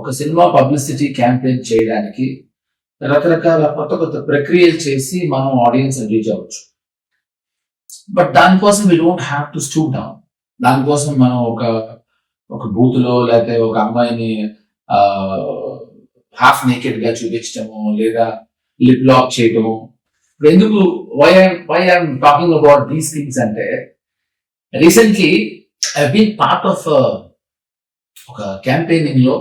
ఒక cinema publicity campaign చేయడానికి రకరకాల కొత్త కొత్త ప్రక్రియలు చేసి మనం ఆడియన్స్ రీచ్ అవ్వచ్చు. బట్ దానికోసం we don't have to stoop down. దానికోసం మనం ఒక బూత్లో లేకపోతే ఒక అమ్మాయిని హాఫ్ నేకెడ్ గా చూపించడము లేదా లిప్ లాక్ చేయటము. ఇప్పుడు ఎందుకు why I'm talking about these things అంటే recently I been part of ఒక క్యాంపెయినింగ్ లో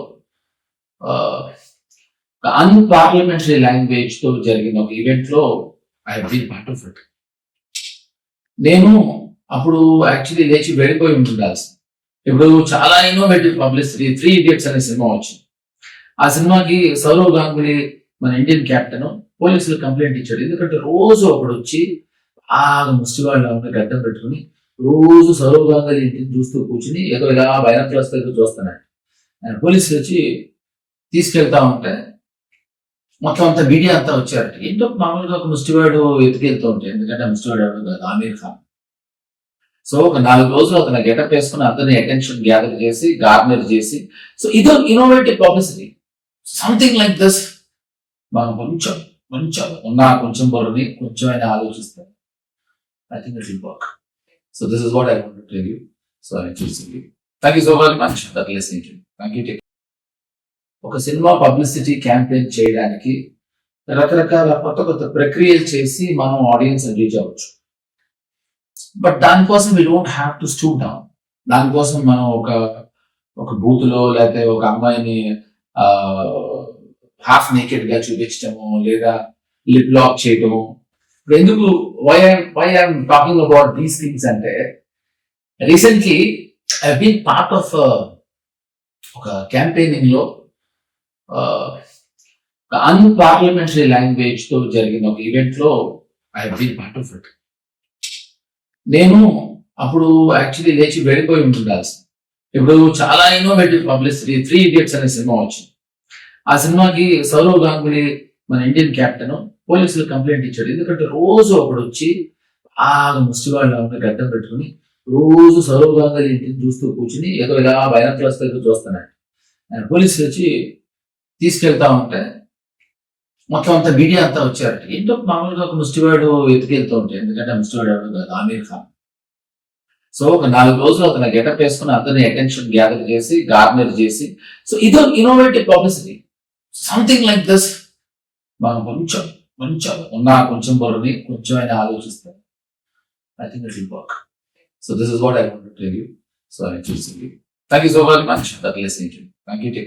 అన్పార్లమెంటరీ లాంగ్వేజ్ తో జరిగిన ఒక ఈవెంట్ లో I been part of it. నేను అప్పుడు యాక్చువల్లీ లేచి వెళ్ళిపోయి ఉండాల్సి. ఇప్పుడు చాలా ఇన్నోవేటివ్ పబ్లిసిటీ 3 Idiots అనే సినిమా వచ్చింది. ఆ సినిమాకి సౌరవ్ గాంగులీ మన ఇండియన్ కెప్టెన్ పోలీసులు కంప్లైంట్ ఇచ్చాడు. ఎందుకంటే రోజు ఒకడు వచ్చి బాగా ముష్టివాళ్ళు గడ్డం పెట్టుకుని రోజు సౌరవ్ గాంగులీ ఇంటిని చూస్తూ కూర్చుని ఏదో ఇలా బైనాక్యులర్స్ దగ్గర చూస్తున్నాడు. పోలీసులు వచ్చి తీసుకెళ్తా ఉంటే మొత్తం అంతా మీడియా అంతా వచ్చారట. ఏంటో మామూలుగా ఒక ముష్టివాడు ఎత్తుకెళ్తూ ఉంటాయి, ఎందుకంటే ముష్టివాడు ఎవరు కాదు, ఆమీర్ ఖాన్. సో ఒక 4 రోజులు అతను గెటప్ వేసుకుని అందరినీ అటెన్షన్ గ్యాదర్ చేసి గార్నర్ చేసి, సో ఇదో innovative publicity. Something like this మనం కొంచెం కొంచెం బుర్రని కొంచెం అయినా ఆలోచిస్తే I think it will work. So this is what I want to tell you. So I choosing you. Thank you so very much for listening to me. Thank you. ఒక cinema publicity campaign చేయడానికి రకరకాల కొత్త కొత్త ప్రక్రియలు చేసి మనం audience reach అవ్వచ్చు. But దానికోసం we don't have to stoop down. దానికోసం మనం ఒక బూత్లో లేకపోతే ఒక అమ్మాయిని హాఫ్ నేకెడ్ గా చూపించడము లేదా లిప్ లాక్ చేయటము. ఇప్పుడు ఎందుకు why I'm talking about these things అంటే recently I been part of ఒక క్యాంపెయినింగ్ లో అన్పార్లమెంటరీ లాంగ్వేజ్ తో జరిగిన ఒక ఈవెంట్ లో I been part of it. నేను అప్పుడు యాక్చువల్లీ లేచి వెళ్ళిపోయి ఉండాల్సి. ఇప్పుడు చాలా ఇన్నోవేటివ్ పబ్లిసిటీ 3 Idiots అనే సినిమా వచ్చింది. ఆ సినిమాకి సౌరవ్ గాంగులీ మన ఇండియన్ కెప్టెన్ పోలీసులు కంప్లైంట్ ఇచ్చాడు. ఎందుకంటే రోజు ఒకడు వచ్చి బాగా ముష్టివాళ్ళు గడ్డం పెట్టుకుని రోజు సౌరవ్ గాంగులీ ఇంటిని చూస్తూ కూర్చుని ఏదో ఇలా బైనాక్యులర్స్ దగ్గర చూస్తున్నాడు. పోలీసులు వచ్చి తీసుకెళ్తా ఉంటే మొత్తం అంతా మీడియా అంతా వచ్చారట. ఏంటో మామూలుగా ఒక ముష్టివాడు ఎత్తుకెళ్తూ ఉంటాయి, ఎందుకంటే ముష్టివాడు ఎవరు కాదు, ఆమీర్ ఖాన్. సో ఒక 4 రోజులు అతను గెటప్ వేసుకుని అందరినీ అటెన్షన్ గ్యాదర్ చేసి గార్నర్ చేసి, సో ఇదో innovative publicity. Something like this మనం కొంచెం కొంచెం బుర్రని కొంచెం అయినా ఆలోచిస్తే I think it will work. So this is what I want to tell you. So I choosing you. Thank you so very much for listening to me. Thank you.